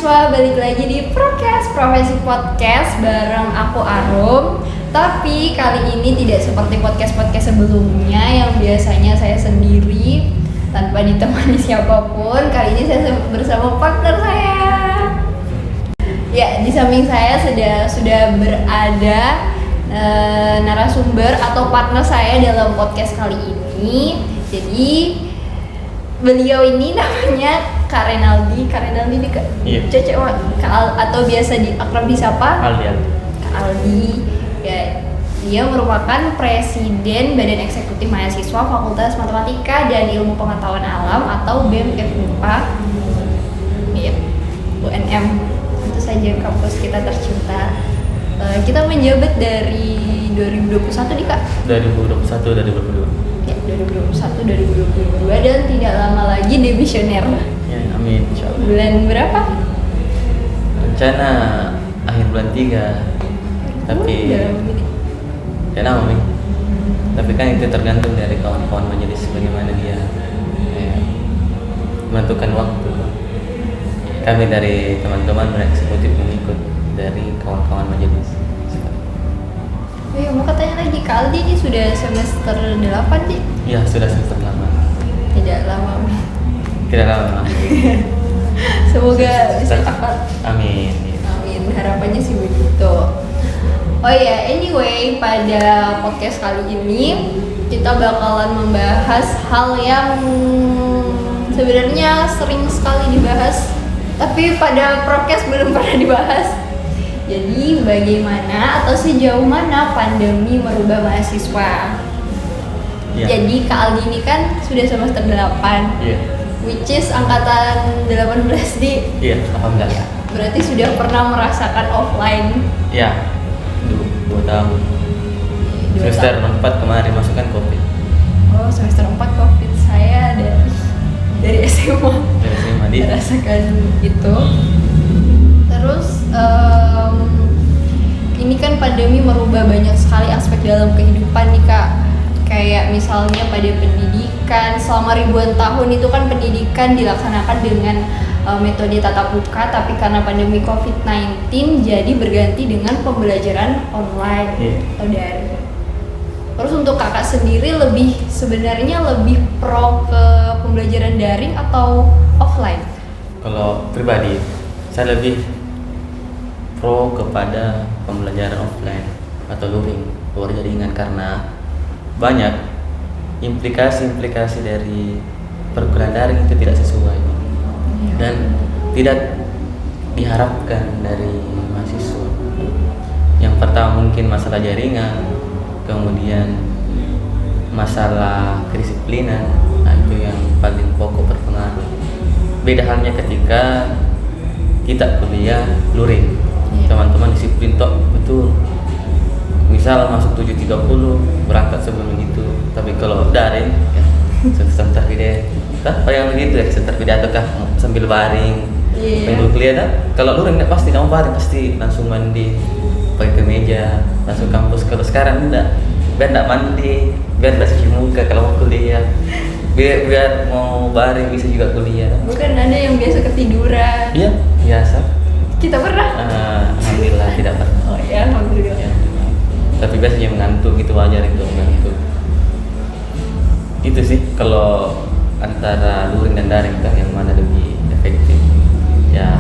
mahasiswa, balik lagi di Prokes Profesi Podcast bareng aku Arum. Tapi kali ini tidak seperti podcast-podcast sebelumnya yang biasanya saya sendiri tanpa ditemani siapapun. Kali ini saya bersama partner saya. Ya, di samping saya sudah berada narasumber atau partner saya dalam podcast kali ini. Jadi beliau ini namanya Kak Renaldi ini Kak Cece atau biasa akrab disapa Kak Aldi. Ya, dia merupakan presiden Badan Eksekutif Mahasiswa Fakultas Matematika dan Ilmu Pengetahuan Alam atau BEM FMIPA. Iya, UNM. Tentu saja kampus kita tercinta. Kita menjabat dari 2021 nih Kak. 2022. Ya, 2021-2022 dan tidak lama lagi demisioner. Ya, amin insyaallah. Bulan berapa? Rencana akhir bulan 3. Tapi ya lama nih. Tapi kan itu tergantung dari kawan-kawan majelis bagaimana dia menentukan waktu. Kami dari teman-teman bereksekutif mengikut dari kawan-kawan majelis. Oh iya, mau katanya lagi, Kak Aldi ini sudah semester 8 nih? Ya, sudah semester lama. Tidak lama. Semoga bisa cepat. Amin. Amin, harapannya sih begitu. Oh iya, anyway, pada podcast kali ini kita bakalan membahas hal yang sebenarnya sering sekali dibahas, tapi pada prokes belum pernah dibahas. Jadi bagaimana atau sejauh mana pandemi merubah mahasiswa? Ya. Jadi Kak Aldi ini kan sudah semester 8, which is angkatan 18 di. Iya, alhamdulillah. Ya, berarti sudah pernah merasakan offline. Ya, 2 tahun. 2 Semester tahun. 4 kemarin masukkan COVID. Oh, semester 4 COVID. Saya dari SMA. Dari SMA dia. Merasakan itu. Terus ini kan pandemi merubah banyak sekali aspek dalam kehidupan nih Kak. Kayak misalnya pada pendidikan, selama ribuan tahun itu kan pendidikan dilaksanakan dengan metode tatap muka, tapi karena pandemi COVID-19 jadi berganti dengan pembelajaran online atau daring. Terus untuk kakak sendiri sebenarnya lebih pro ke pembelajaran daring atau offline? Kalau pribadi, saya lebih pro kepada pembelajaran offline atau luring, luar jaringan, karena banyak implikasi dari perkuliahan daring itu tidak sesuai dan tidak diharapkan dari mahasiswa. Yang pertama mungkin masalah jaringan, kemudian masalah kedisiplinan, itu yang paling pokok berpengaruh. Beda halnya ketika kita kuliah luring, teman-teman disiplin tok betul. Misal masuk 7.30 berangkat sebelum itu. Tapi kalau daring ya sebentar video. Yang begitu ya, sebentar pidato kah sambil baring. Sambil kuliah dah. Kalau luring pasti kamu baring, pasti langsung mandi, pakai kemeja, langsung kampus. Kalau sekarang enggak. Biar enggak mandi, biar enggak cuci muka kalau mau kuliah. Biar mau baring bisa juga kuliah. Bukan ada yang biasa ketiduran. Iya, biasa. Kita pernah? Alhamdulillah tidak pernah. Oh ya, alhamdulillah. Ya. Tapi biasanya mengantuk, itu wajar itu mengantuk. Itu sih kalau antara luring dan daring kan yang mana lebih efektif. Ya,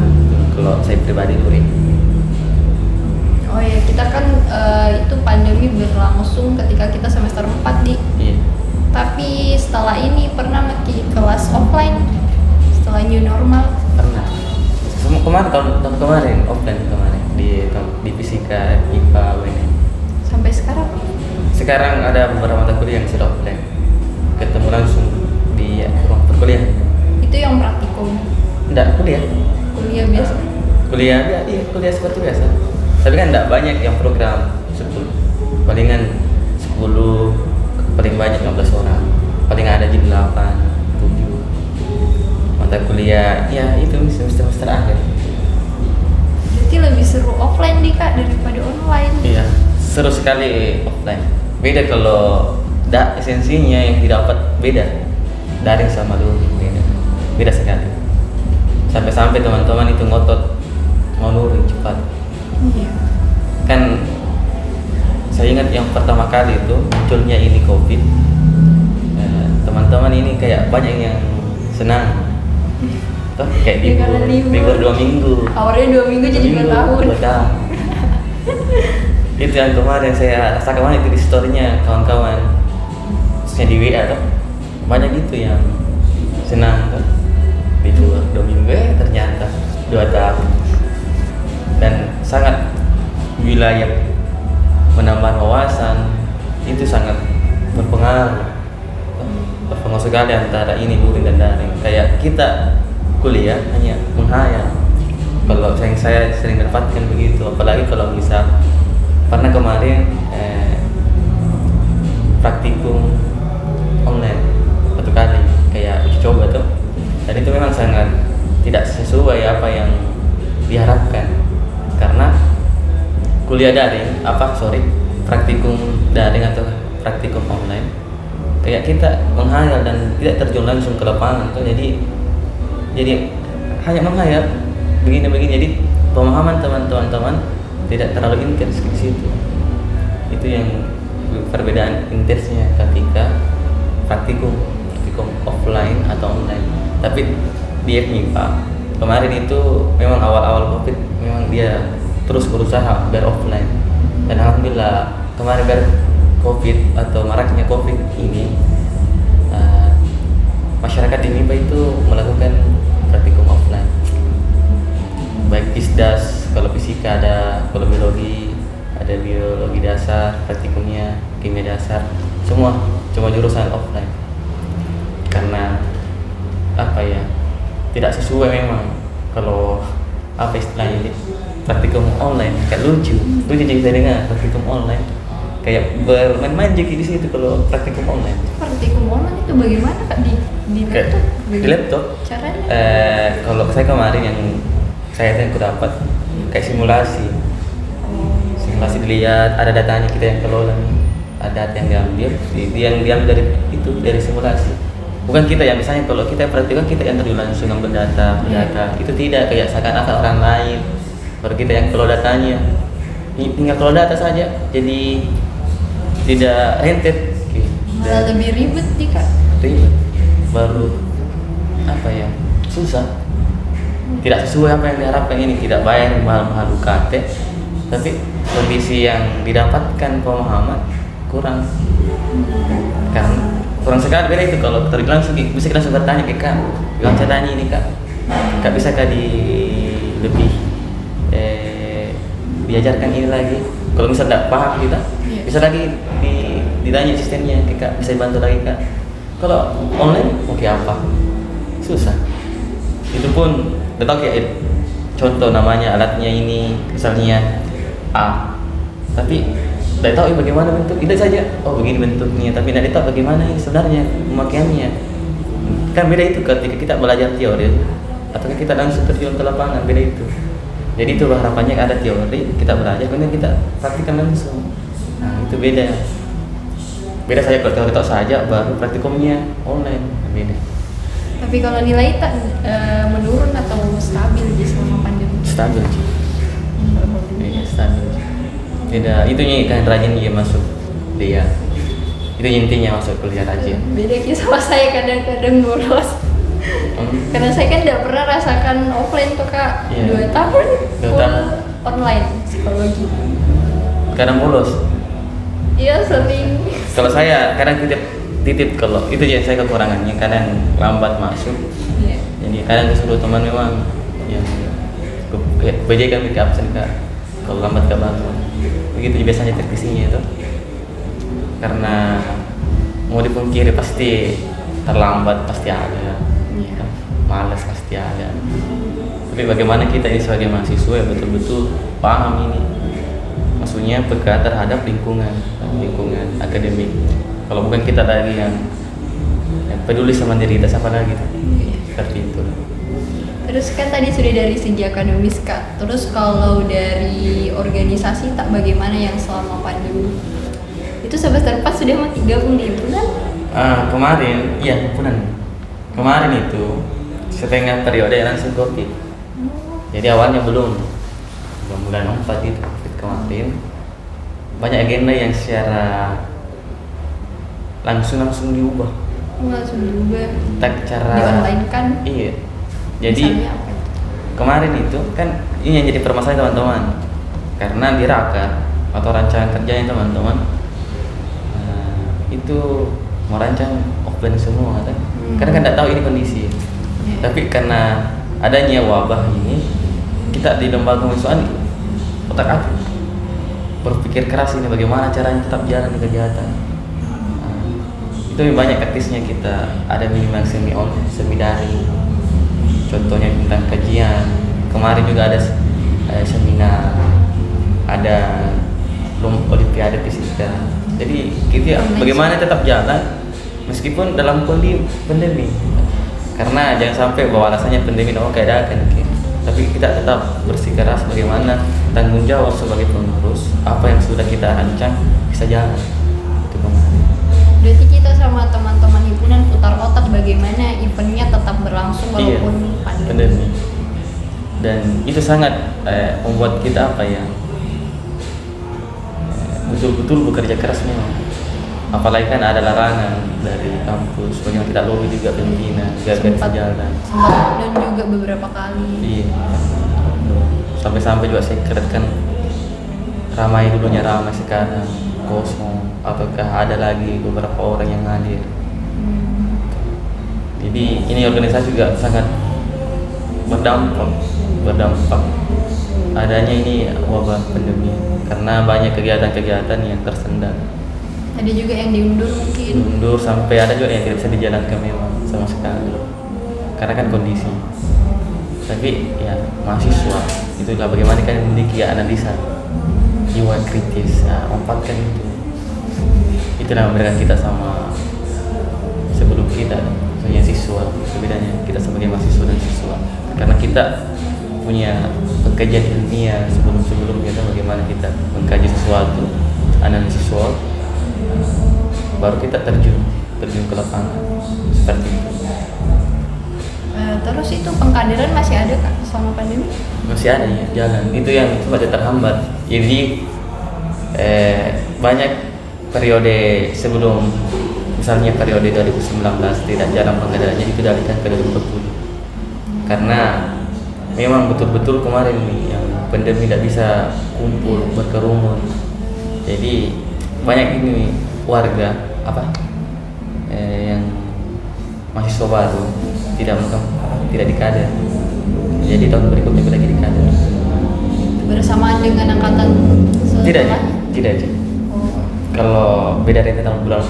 kalau saya pribadi luring. Oh ya, kita kan itu pandemi berlangsung ketika kita semester 4 di. Iya. Tapi setelah ini pernah nggak kelas offline setelah new normal? Pernah. Tahun kemarin offline di fisika, IPA, UNM. Sampai sekarang? Sekarang ada beberapa mata kuliah yang sudah offline. Ketemu langsung di ruang perkuliahan. Itu yang praktikum? Enggak, kuliah. Kuliah biasa? Kuliah seperti biasa. Tapi kan enggak banyak yang program 10. Palingan 10, paling banyak 15 orang. Paling ada di 8, 7. Mata kuliah, ya itu semester akhir. Berarti lebih seru offline nih Kak daripada online? Iya, seru sekali offline. Beda kalau esensinya yang didapat beda. Daring sama luring beda sekali. sampai-sampai teman-teman itu ngotot mau luring cepat. Iya. Kan saya ingat yang pertama kali itu munculnya ini COVID, teman-teman ini kayak banyak yang senang. Toh kayak Ya, karena libur 2 minggu. Awalnya 2 minggu jadi 2 tahun. 2 tahun. Itu yang kemarin saya rasakan banget itu di story-nya kawan-kawan, khususnya di WA tuh banyak gitu yang senang tuh libur 2 minggu ternyata 2 tahun. Dan sangat wilayah menambah wawasan itu sangat berpengaruh sekali antara ini luring dan daring. Kayak kita kuliah hanya menghayal. Kalau saya sering dapatkan begitu, apalagi kalau misal pernah kemarin praktikum online satu kali kayak uji coba tuh, dan itu memang sangat tidak sesuai apa yang diharapkan, karena kuliah daring praktikum daring atau praktikum online kayak kita menghayal dan tidak terjun langsung ke lapangan tuh, jadi hanya menghayal begini, jadi pemahaman teman-teman tidak terlalu intens di situ. Itu yang perbedaan intensnya ketika praktikum offline atau online. Tapi di FMIPA kemarin itu memang awal-awal COVID memang dia terus berusaha biar offline, dan alhamdulillah kemarin biar COVID atau maraknya COVID ini masyarakat di MIPA itu melakukan praktikum offline, baik ISDAS, kalau fisika ada, kalau biologi ada biologi dasar praktikumnya, kimia dasar, semua jurusan offline. Karena tidak sesuai memang kalau istilahnya ini praktikum online kayak lucu jadi saya dengar praktikum online kayak bermain-main jadi di situ kalau praktikum online. Praktikum online itu bagaimana Kak di laptop? Di laptop. Caranya? Kalau saya kemarin yang saya dapat kayak simulasi dilihat, ada datanya kita yang kelola, ada data yang diambil, yang diambil dari simulasi. Bukan kita yang misalnya kalau kita praktikum kita yang terjun langsung ngambil data, itu tidak, kayak seakan-akan orang lain, baru kita yang kelola datanya. Tinggal kelola data saja, jadi tidak rentet. Malah lebih ribet nih Kak. Ribet, baru susah. Tidak sesuai apa yang diharapkan, ini tidak bayar mahal-mahal UKT, tapi kondisi yang didapatkan pemahaman kurang, karena kurang sekali. Beda itu kalau langsung bisa langsung bertanya ke Kak, saya tanya ini Kak bisa Kak lebih diajarkan ini lagi, kalau misal tidak paham kita bisa lagi ditanya asistennya ke Kak, bisa dibantu lagi Kak. Kalau online mau kayak apa, susah. Itu pun tidak tahu kayak contoh namanya alatnya ini misalnya A, tapi tidak tahu bagaimana bentuk, tidak saja begini bentuknya, tapi tidak tahu bagaimana ini sebenarnya pemakaiannya. Kan beda itu ketika kita belajar teori atau kita langsung terjun ke lapangan, beda itu. Jadi itu harapannya ada teori kita belajar, kemudian kita praktikkan langsung. Nah itu beda saya kalau teori saja, baru praktikumnya online, beda. Tapi kalau nilai tak menurun atau stabil di selama pandemi? Stabil sih. Stabil. Tidak, itu kan rajin dia masuk dia. Itu intinya masuk kuliah rajin. Beda sama saya, kadang-kadang bolos. Karena saya kan tidak pernah rasakan offline tuh Kak. 2 tahun full online psikologi. Kadang bolos. Iya sering. Kalau saya kadang titip kalau itu jadi saya kekurangannya, kadang lambat masuk. Jadi kadang kesuruh teman memang yang kebajikan ke absen Kak, kalau lambat ke bangun. Begitu biasanya teknisinya itu, karena mau dipungkiri pasti terlambat pasti ada, malas pasti ada. Tapi bagaimana kita ini sebagai mahasiswa yang betul-betul paham ini, maksudnya peka terhadap lingkungan akademik. Kalau bukan kita lagi yang peduli sama diri kita, siapa lagi tuh? Seperti itu. Terus kan tadi sudah dari segi akademis Kak, terus kalau dari organisasi tak bagaimana yang selama pandemi? Itu semester 4 sudah mau 3 bulan? Kemarin itu setengah periode langsung COVID. Jadi awalnya belum bulan 4 itu COVID kemarin, banyak agenda yang secara langsung diubah. Langsung diubah. Tak cara di online kan. Iya. Jadi Misalnya apa itu? kemarin itu kan ini yang jadi permasalahan teman-teman, karena di raker atau rancangan kerjanya teman-teman itu mau rancang offline semua kan, karena kan tidak tahu ini kondisi. Tapi karena adanya wabah ini, kita di lembaga mahasiswaan otak atik berpikir keras ini bagaimana caranya tetap jalan di kegiatan. Itu lebih banyak aktifnya kita ada minimal semi daring, contohnya tentang kajian. Kemarin juga ada seminar, ada olimpiade fisika. Jadi kita bagaimana tetap jalan meskipun dalam kondisi pandemi. Karena jangan sampai bahwa alasannya pandemi keadaan tapi kita tetap bersikeras bagaimana tanggung jawab sebagai pengurus apa yang sudah kita rancang bisa jalan. Itu kemarin. Berarti kita sama teman-teman himpunan putar otak bagaimana eventnya tetap berlangsung walaupun pandemi. Dan itu sangat membuat kita betul-betul bekerja keras memang. Apalagi kan ada larangan dari kampus, bagaimana kita lobby juga pimpinan agar bisa jalan. Dan juga beberapa kali. Iya. Sampai-sampai juga sekret kan ramai dulunya ramai sekarang kosong ataukah ada lagi beberapa orang yang hadir. Jadi ini organisasi juga sangat berdampak adanya ini wabah pandemi karena banyak kegiatan-kegiatan yang tersendat. Ada juga yang diundur mungkin. Diundur sampai ada juga yang tidak bisa dijalankan memang sama sekali karena kan kondisi. Tapi ya mahasiswa itulah bagaimana kan memiliki analisa jiwa kritis, empatkan itu yang membedakan kita sama sebelum kita sebagai siswa. Bedanya kita sebagai mahasiswa dan siswa karena kita punya pengkajian ilmiah sebelum kita bagaimana kita mengkaji sesuatu, analisis soal, baru kita terjun ke lapangan seperti itu. Terus itu pengkaderan masih ada Kak selama pandemi? Masih ada ya, jalan. Itu yang sempat terhambat. Jadi banyak periode sebelum, misalnya periode 2019 tidak jalan pengkaderannya itu dialihkan ke 2020. Karena memang betul-betul kemarin nih yang pandemi tidak bisa kumpul berkerumun. Jadi banyak ini warga yang mahasiswa baru tidak dikader. Jadi tahun berikutnya lagi dikader. Bersamaan dengan angkatan setelah? Tidak. Kalau beda rentang bulan,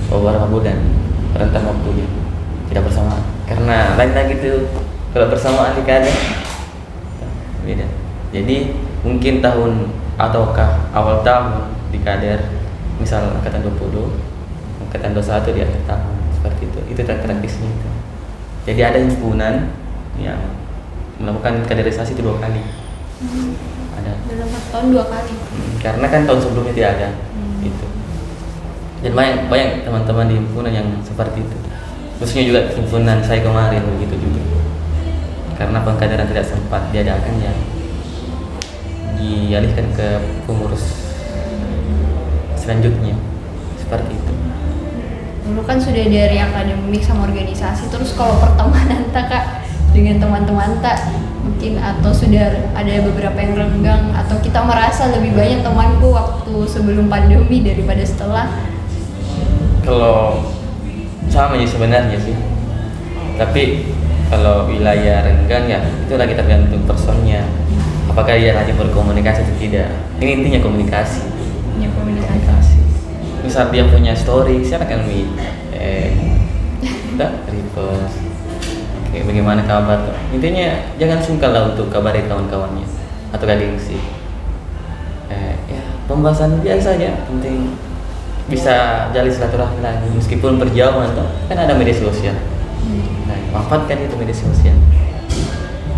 beberapa bulan rentang waktunya tidak bersamaan. Karena lain lagi tuh kalau bersamaan dikader beda. Jadi mungkin tahun ataukah awal tahun dikader, misal angkatan 20, angkatan 21 di akhir tahun seperti itu. Itu praktisnya itu. Jadi ada himpunan yang melakukan kaderisasi itu 2 kali. Ada. Dalam 4 tahun 2 kali. Karena kan tahun sebelumnya tidak ada. Itu. Dan banyak teman-teman di himpunan yang seperti itu. Khususnya juga himpunan saya kemarin begitu juga. Karena pengkaderan tidak sempat diadakan ya dialihkan ke pengurus selanjutnya seperti itu. Dulu kan sudah dari akademik sama organisasi, terus kalau pertemanan Kak dengan teman-teman mungkin atau sudah ada beberapa yang renggang atau kita merasa lebih banyak temanku waktu sebelum pandemi daripada setelah? Kalau sama ya sebenarnya sih, tapi kalau wilayah renggang ya itu lagi tergantung personnya, apakah dia hanya berkomunikasi atau tidak. Ini intinya komunikasi. Misal dia punya story, siapa akan repost kayak bagaimana kabar tuh. Intinya jangan sungkan lah untuk kabari kawan-kawannya atau gengsi. Ya pembahasan biasa aja, penting bisa jalin silaturahmi lagi meskipun berjauhan tuh kan ada media sosial. Nah, manfaatkan itu media sosial.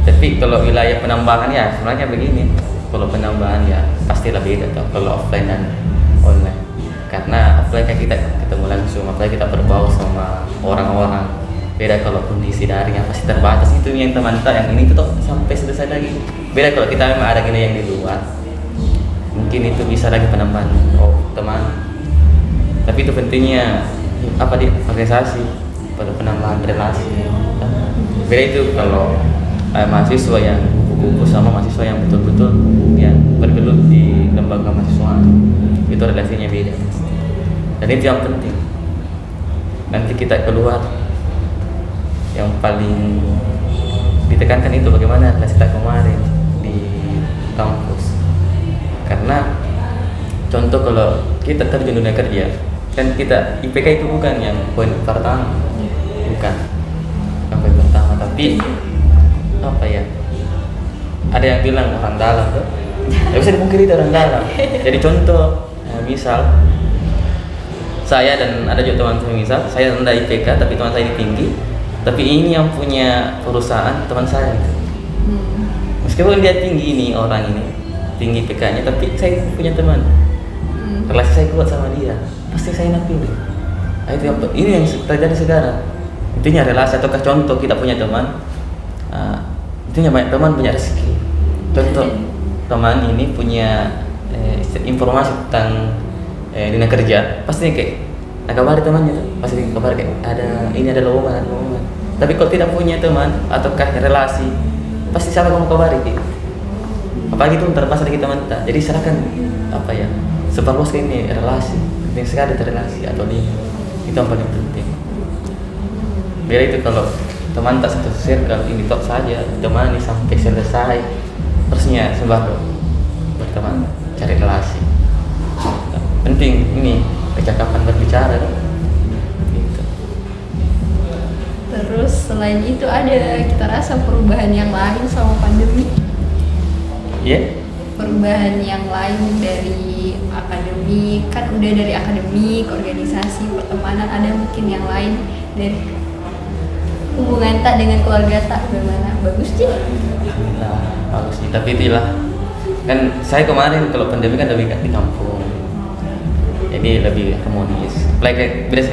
Tapi kalau wilayah penambahan ya sebenarnya begini, kalau penambahan ya pastilah beda tuh kalau offline dan online. Karena offline kan kita ketemu langsung, apalagi kita berbaur sama orang-orang, Beda kalau kondisi daring yang pasti terbatas, itu yang teman kita yang ini tuh sampai selesai lagi. Beda kalau kita memang ada gini yang di luar, mungkin itu bisa lagi penambahan teman. Tapi itu pentingnya apa di organisasi pada penambahan relasi. Beda itu kalau mahasiswa yang kumpul sama mahasiswa yang betul-betul yang bergelut di lembaga mahasiswa, itu relasinya beda. Dan itu yang penting. Nanti kita keluar, yang paling ditekankan itu bagaimana relasi kita kemarin di kampus. Karena contoh kalau kita terjun dunia kerja, kan kita IPK itu bukan yang poin pertama, bukan poin pertama, tapi apa ya? Ada yang bilang orang dalam tuh, nggak bisa dipungkiri itu orang dalam. Jadi contoh, misal saya dan ada juga teman saya, misal saya rendah IPK tapi teman saya ini tinggi, tapi ini yang punya perusahaan teman saya gitu. Meskipun dia tinggi ini, orang ini tinggi IPK-nya, tapi saya punya teman, relasi saya kuat sama dia, pasti saya nak pilih. Nah, itu ini yang terjadi sekarang. Intinya relasi, ataukah contoh kita punya teman, intinya banyak teman punya rezeki. Contoh teman ini punya informasi tentang dunia kerja, pasti kayak kabari temannya tuh, pasti kabar kayak ini ada lowongan. Tapi kalau tidak punya teman ataukah relasi, pasti siapa kamu kabari gitu. Apalagi itu terlepas dari kita mentah. Jadi serahkan apa ya, seperluas ini relasi, penting sekali relasi atau link, itu yang paling penting. Biar itu kalau teman tak satu circle ini tok saja, temani sampai selesai, terusnya sembah berteman, cari relasi. Penting ini percakapan berbicara gitu. Terus selain itu ada kita rasa perubahan yang lain sama pandemi. Perubahan yang lain dari akademik, kan udah dari akademik, organisasi, pertemanan, ada mungkin yang lain dari hubungan tak dengan keluarga tak, bagaimana? Bagus sih? Alhamdulillah, bagus sih, tapi itulah kan saya kemarin kalau pandemi kan lebih di kampung, jadi lebih harmonis. Apalagi beda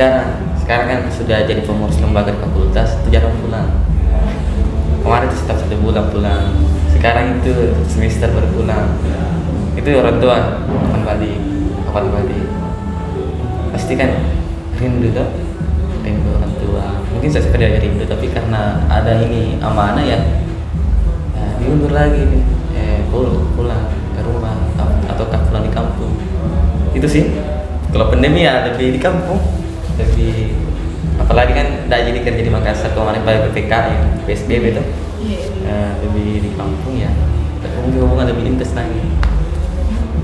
sekarang kan sudah jadi pengurus lembaga di fakultas, itu jarang pulang. Kemarin itu setiap 1 bulan pulang, sekarang itu semester baru pulang. Itu orang tua kapan balik, pasti kan rindu orang tua. Mungkin saya sekedar rindu, tapi karena ada ini amanah ya diundur lagi nih, pulang ke rumah atau pulang di kampung. Itu sih. Kalau pandemi ya lebih di kampung, lebih apalagi kan udah jadi kerja di Makassar kemarin pada PPKM, PSBB tuh, lebih di kampung ya. Mungkin hubungan lebih intens lagi.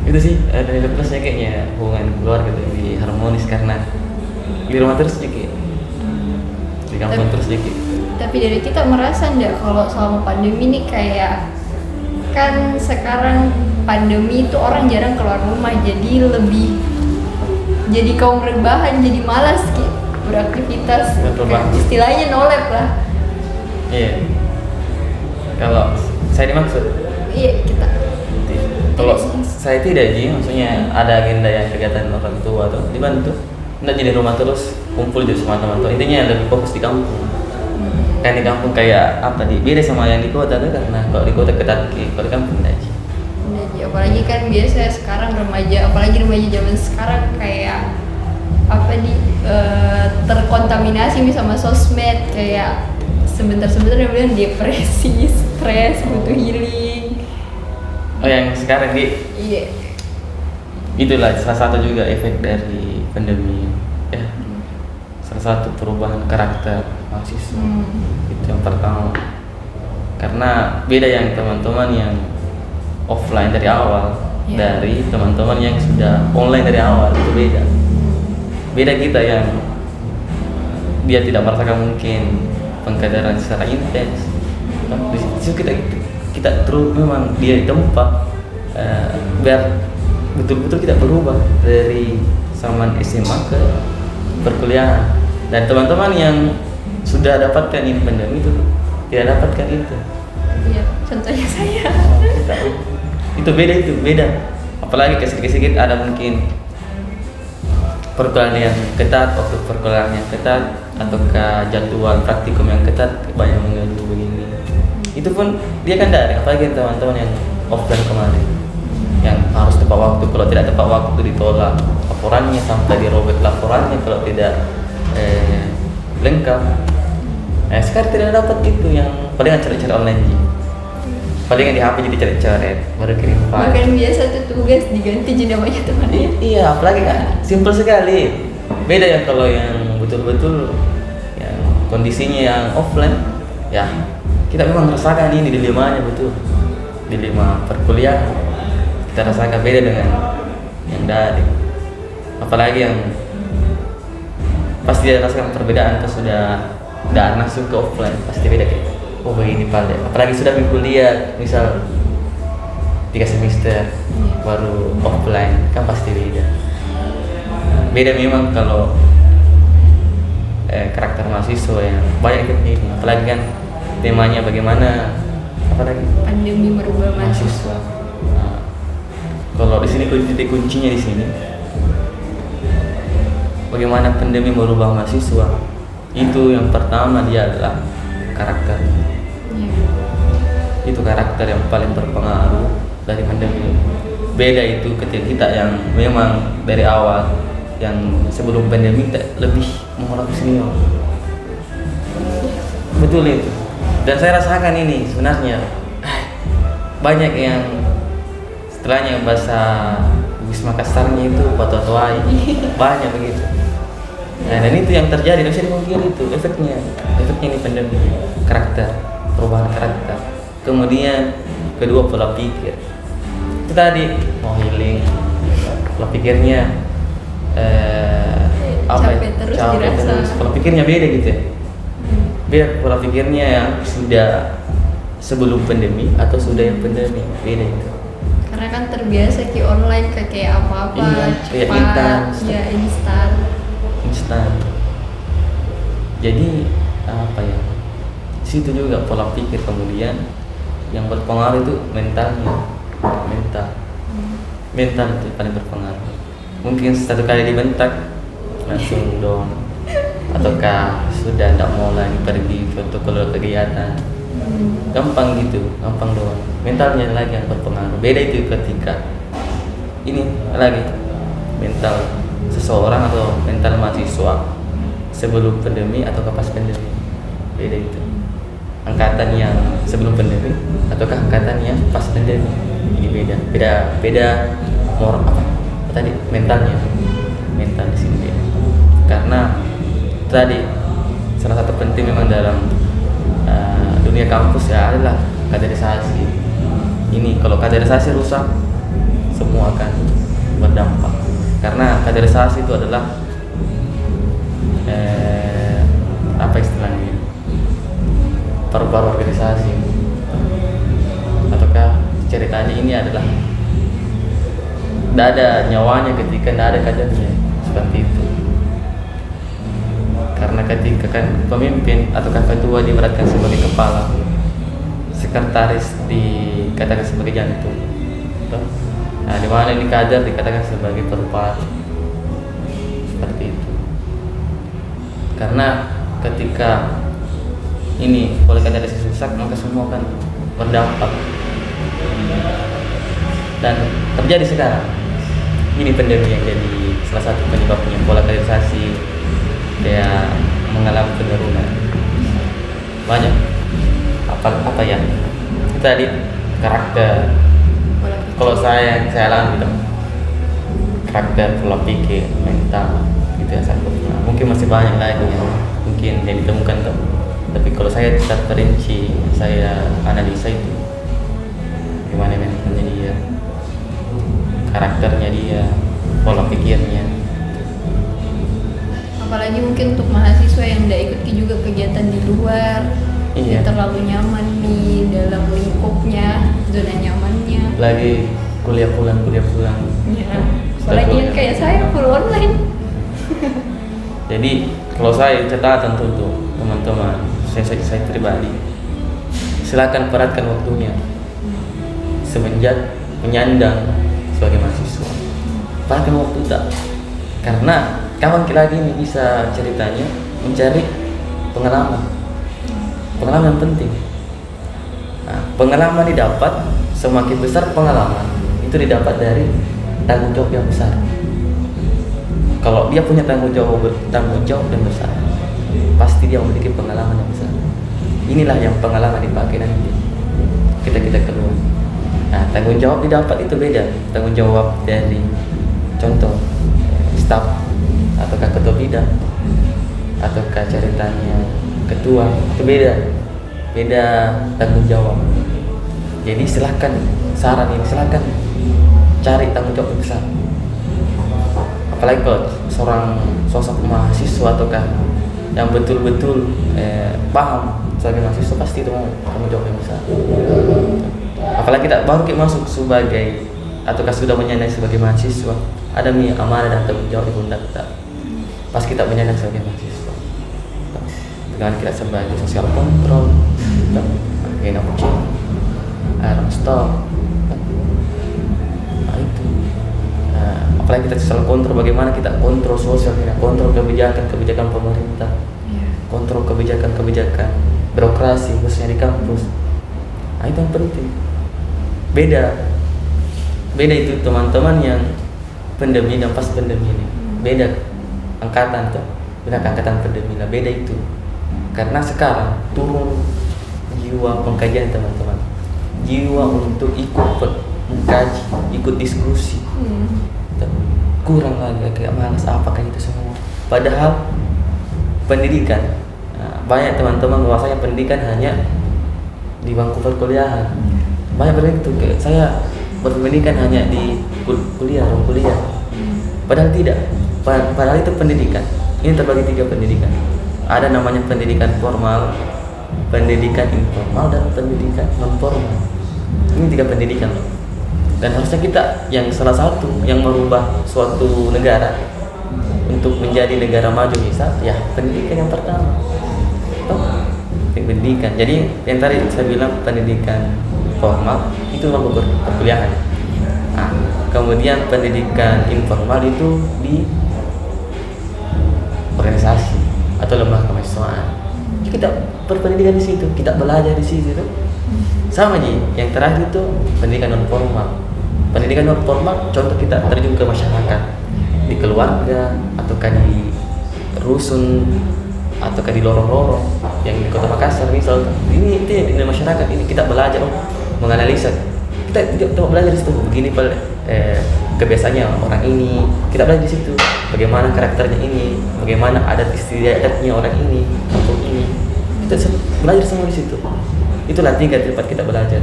Itu sih dari plusnya kayaknya hubungan keluarga lebih harmonis karena di rumah terus sedikit, di kampung terus sedikit. Tapi dari kita merasa enggak kalau selama pandemi ini kayak kan sekarang pandemi itu orang jarang keluar rumah, jadi kaum rebahan, jadi malas beraktivitas. Istilahnya no lab lah. Iya. Kalau saya dimaksud? Iya, kita. Kalau saya tidak sih, maksudnya ada agenda yang kegiatan orang tua atau dibantu. Nggak jadi rumah terus, kumpul jadi sama teman-teman. Intinya lebih fokus di kampung. Kan di kampung kayak apa beda sama yang di kota tuh, karena kalau di kota ketat, kalau di kampung enggak sih. Apalagi kan biasa sekarang remaja zaman sekarang kayak terkontaminasi sama sosmed, kayak sebentar dia bilang depresi, stres, butuh healing. Oh yang sekarang Iya. Itulah salah satu juga efek dari pandemi ya. Salah satu perubahan karakter mahasiswa. Itu yang pertama. Karena beda yang teman-teman yang offline dari awal dari teman-teman yang sudah online dari awal, itu beda kita yang dia tidak merasakan mungkin pengkaderan secara intens. Di situ kita terus memang dia di tempat biar betul-betul kita berubah dari zaman SMA ke perkuliahan. Dan teman-teman yang sudah dapatkan ini pandemi itu tidak dapatkan itu. Iya, contohnya saya. Itu beda. Apalagi sedikit ada mungkin perkuliahan yang ketat, waktu perkuliahan yang ketat, ataukah jadwal praktikum yang ketat banyak mengeluh begini. Itu pun dia kan daring, apalagi teman-teman yang offline kemarin yang harus tepat waktu, kalau tidak tepat waktu ditolak laporannya, sampai dirobek laporannya kalau tidak lengkap. Sekarang tidak dapat itu, yang palingan cari-cari online sih. Palingan di HP jadi coret-coret baru kirim file. Bahkan biasa tuh tugas diganti jadi namanya temannya. Iya, apalagi kan simple sekali. Beda ya kalau yang betul-betul yang kondisinya yang offline, ya kita memang merasakan ini dilemanya betul. Dilema perkuliahan kita rasakan beda dengan yang daring. Apalagi yang pasti dia rasakan perbedaan kalau sudah langsung ke offline, pasti beda kayak oh begini paling. Apalagi sudah kuliah misal 3 semester baru offline kan pasti beda. Beda memang kalau karakter mahasiswa yang banyak ikut ini, apalagi kan temanya bagaimana apalagi pandemi merubah mahasiswa. Nah, kalau di sini titik kuncinya di sini bagaimana pandemi merubah mahasiswa. Itu yang pertama dia adalah karakter. Itu karakter yang paling berpengaruh dari pandemi. Beda itu ketika kita yang memang dari awal yang sebelum pandemi kita lebih menghormati senior. Betul itu. Dan saya rasakan ini sebenarnya banyak yang setelahnya bahasa Wisma Kasarnya itu patwai banyak begitu. Nah, dan itu yang terjadi, tidak bisa dipungkiri itu efeknya ini pandemi, karakter, perubahan karakter. Kemudian kedua pola pikir. Itu tadi mau healing, pola pikirnya capek terus, pola pikirnya beda gitu ya. Beda pola pikirnya yang sudah sebelum pandemi atau sudah yang pandemi, beda itu. Karena kan terbiasa online kayak apa-apa iya, cepat, instan. Jadi apa ya? Situ juga pola pikir, kemudian yang berpengaruh itu mentalnya. Mental itu paling berpengaruh. Mungkin satu kali dibentak langsung down, ataukah sudah tidak mau lagi pergi protokol kegiatan, gampang doang. Mentalnya lagi yang berpengaruh. Beda itu ketika ini lagi mental seseorang atau mental mahasiswa sebelum pandemi atau pas pandemi, beda itu. Angkatan yang sebelum pandemi ataukah angkatan yang pas pandemi, ini beda moral apa tadi, mental di sini beda. Karena tadi salah satu penting memang dalam dunia kampus ya adalah kaderisasi. Ini kalau kaderisasi rusak, semua akan berdampak. Karena kaderisasi itu adalah apa istilahnya, paru-paru organisasi, ataukah ceritanya ini adalah tidak ada nyawanya ketika tidak ada kadernya, seperti itu. Karena ketika kan pemimpin ataukah ketua diberatkan sebagai kepala, sekretaris dikatakan sebagai jantung, nah di mana ini kader dikatakan sebagai paru-paru, seperti itu. Karena ketika ini oleh kaderisasi rusak, maka semua akan berdampak. Dan terjadi sekarang ini pandemi yang jadi salah satu penyebabnya, pola kaderisasi kayak mengalami penurunan banyak. Apa ya itu tadi karakter. Kalau saya alami gitu, karakter, pola pikir, mental gitu ya. Mungkin masih banyak lagi yang mungkin yang ditemukan tuh. Tapi kalau saya tetap perinci, saya analisa itu gimana mentalnya dia, karakternya dia, pola pikirnya. Apalagi mungkin untuk mahasiswa yang tidak ikut juga kegiatan di luar, Iya. terlalu nyaman di dalam lingkupnya, zona nyamannya. Lagi kuliah pulang. Ya. Apalagi yang kayak saya full online. Jadi kalau saya catatan untuk teman-teman, saya pribadi, silakan peratkan waktunya semenjak menyandang sebagai mahasiswa. Pakai waktu tak, karena kawan lagi ini bisa ceritanya mencari pengalaman. Pengalaman yang penting. Nah, pengalaman didapat, semakin besar pengalaman itu didapat dari tanggung jawab yang besar. Kalau dia punya tanggung jawab yang besar, pasti dia memiliki pengalaman yang besar. Inilah yang pengalaman dipakai nanti kita keluar. Nah, tanggung jawab didapat itu beda. Tanggung jawab dari contoh staf ataukah ketua bidang ataukah ceritanya ketua, itu beda tanggung jawab. Jadi silahkan saran ini, silahkan cari tanggung jawab yang besar. Apalagi kalau seorang sosok mahasiswa ataukah yang betul-betul paham sebagai mahasiswa, pasti itu mau tanggung jawab yang besar. Apalagi kita baru masuk sebagai ataukah sudah menyandang sebagai mahasiswa, ada amanah dan tanggung jawab di pundak kita. Pas kita menyandang sebagai mahasiswa, dengan kita sebagai sosial kontrol, kita air stop. Nah, itu. Nah, apalagi kita sosial kontrol, bagaimana kita kontrol sosial, kita kontrol kebijakan pemerintah, kontrol kebijakan birokrasi khususnya di kampus. Nah, itu yang penting. Beda itu teman-teman yang pandemi dan pas pandemi ini. Beda angkatan tuh, beda angkatan pandemi lah, beda itu. Karena sekarang turun jiwa pengkajian teman-teman, jiwa untuk ikut mengkaji, ikut diskusi. Kurang lagi, kayak malas apakah itu semua. Padahal pendidikan, banyak teman-teman bahwasanya pendidikan hanya di bangku perkuliahan. Banyak begitu, kayak saya berpendidikan hanya di kuliah. Padahal tidak. Padahal itu pendidikan. Ini terbagi 3 pendidikan. Ada namanya pendidikan formal, pendidikan informal, dan pendidikan non formal. Ini 3 pendidikan loh. Dan harusnya kita yang salah satu yang merubah suatu negara untuk menjadi negara maju bisa, ya pendidikan yang pertama. Pendidikan. Jadi yang tadi saya bilang pendidikan formal itu bangku perkuliahan. Nah, kemudian pendidikan informal itu di organisasi atau lembaga kemahasiswaan. Kita berpendidikan di situ, kita belajar di situ. Sama Ji, yang terakhir itu pendidikan non formal. Pendidikan non formal, contoh kita terjun ke masyarakat, di keluarga ataukah di rusun ataukah di lorong-lorong yang di Kota Makassar misal. Ini itu ya, di masyarakat ini kita belajar menganalisa. Kita belajar di situ begini kebiasaannya orang ini, kita belajar di situ bagaimana karakternya ini, bagaimana adat istiadatnya orang ini, kampung ini, kita belajar semua di situ. Itulah 3 tempat kita belajar.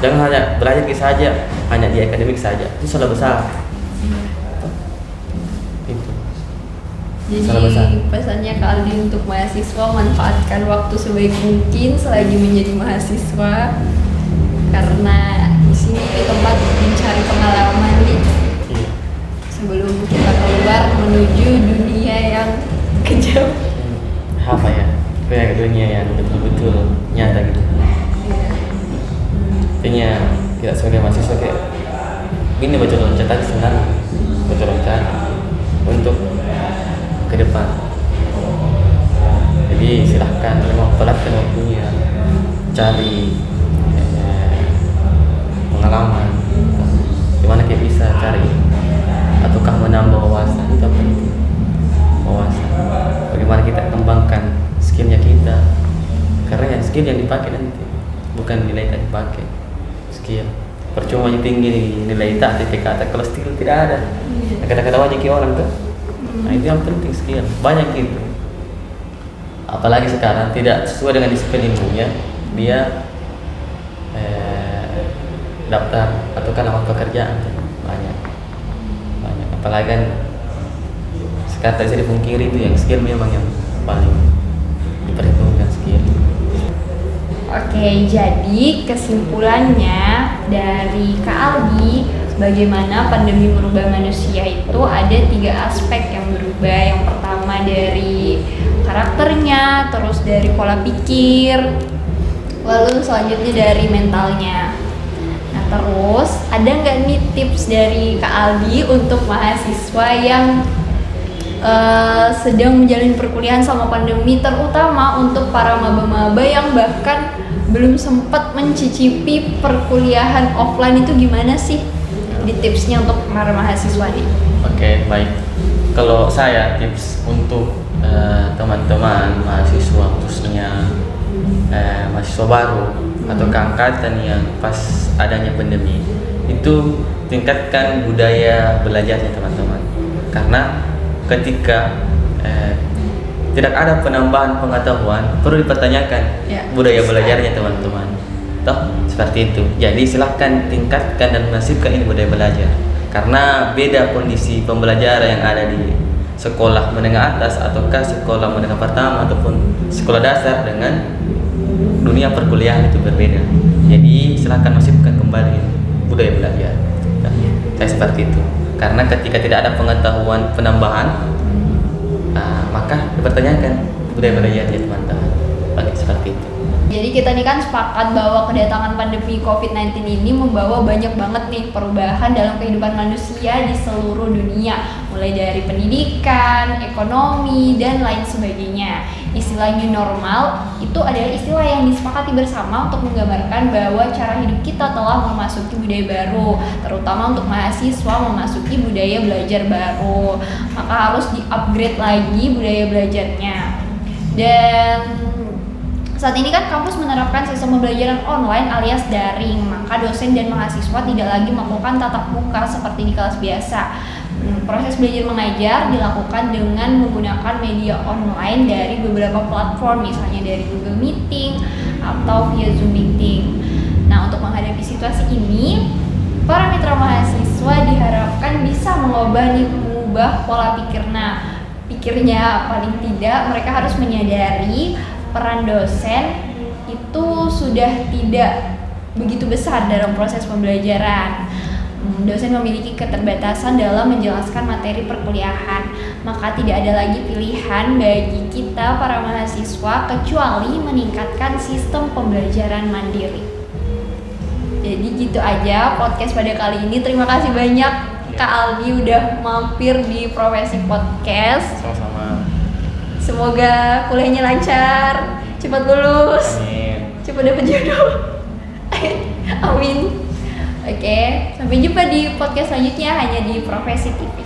Jangan hanya belajar saja, hanya di akademik saja, itu salah besar. Itu. Jadi pesannya Kak Aldi untuk mahasiswa, manfaatkan waktu sebaik mungkin selagi menjadi mahasiswa, karena di sini itu tempat mencari pengalaman nih. Sebelum kita keluar menuju dunia yang kejam. Apa ya? Kayak dunia yang betul-betul nyata gitu. Intinya kita sebagai mahasiswa kayak ini baca loncatan sebenarnya, baca loncatan untuk ke depan. Jadi silahkan memanfaatkan waktunya, cari pengalaman, gimana kita bisa cari ataukah menambah wawasan. Itu penting, wawasan. Bagaimana kita kembangkan skillnya kita, karena yang skill yang dipakai nanti bukan nilai yang dipakai. Skill percuma yang tinggi nilai tak TPK kalau skill tidak ada. Kadang-kadang banyak orang tuh. Nah, itu yang penting, skill banyak gitu. Apalagi sekarang tidak sesuai dengan disiplin ilmunya, dia daftar atau lamar pekerjaan banyak. Apalagi kan sekarang tak bisa dipungkiri itu yang skill memang yang paling diperhitungkan, skill. Oke, jadi kesimpulannya dari Kak Aldi, bagaimana pandemi merubah manusia itu ada 3 aspek yang berubah. Yang pertama dari karakternya, terus dari pola pikir, lalu selanjutnya dari mentalnya. Nah, terus ada nggak nih tips dari Kak Aldi untuk mahasiswa yang sedang menjalani perkuliahan selama pandemi, terutama untuk para maba-maba yang bahkan belum sempat mencicipi perkuliahan offline, itu gimana sih di tipsnya untuk para mahasiswa nih? Oke, baik. Kalau saya tips untuk teman-teman mahasiswa, khususnya mahasiswa baru atau keangkatan yang pas adanya pandemi, itu tingkatkan budaya belajarnya teman-teman. Karena ketika tidak ada penambahan pengetahuan, perlu dipertanyakan budaya belajarnya teman-teman. Toh seperti itu. Jadi silahkan tingkatkan dan masifkan ini budaya belajar. Karena beda kondisi pembelajaran yang ada di sekolah menengah atas ataukah sekolah menengah pertama ataupun sekolah dasar dengan dunia perkuliahan itu berbeda. Jadi silahkan masifkan kembali budaya belajar. Nah, saya seperti itu. Karena ketika tidak ada pengetahuan penambahan, maka dipertanyakan budaya belajarnya teman-teman. Seperti itu. Jadi kita nih kan sepakat bahwa kedatangan pandemi COVID-19 ini membawa banyak banget nih perubahan dalam kehidupan manusia di seluruh dunia, mulai dari pendidikan, ekonomi, dan lain sebagainya. Istilah new normal itu adalah istilah yang disepakati bersama untuk menggambarkan bahwa cara hidup kita telah memasuki budaya baru, terutama untuk mahasiswa memasuki budaya belajar baru. Maka harus di-upgrade lagi budaya belajarnya. Dan saat ini kan kampus menerapkan sistem pembelajaran online alias daring, maka dosen dan mahasiswa tidak lagi melakukan tatap muka seperti di kelas biasa. Proses belajar mengajar dilakukan dengan menggunakan media online dari beberapa platform, misalnya dari Google Meeting atau via Zoom Meeting. Nah, untuk menghadapi situasi ini, para mitra mahasiswa diharapkan bisa mengubah pola pikirnya paling tidak mereka harus menyadari peran dosen itu sudah tidak begitu besar dalam proses pembelajaran. Dosen memiliki keterbatasan dalam menjelaskan materi perkuliahan, maka tidak ada lagi pilihan bagi kita para mahasiswa kecuali meningkatkan sistem pembelajaran mandiri. Jadi gitu aja podcast pada kali ini. Terima kasih banyak Kak Aldi udah mampir di Profesi Podcast. Sama-sama. Semoga kuliahnya lancar, cepat lulus, cepat dapat jodoh. Amin. Oke, sampai jumpa di podcast selanjutnya hanya di Profesi TV.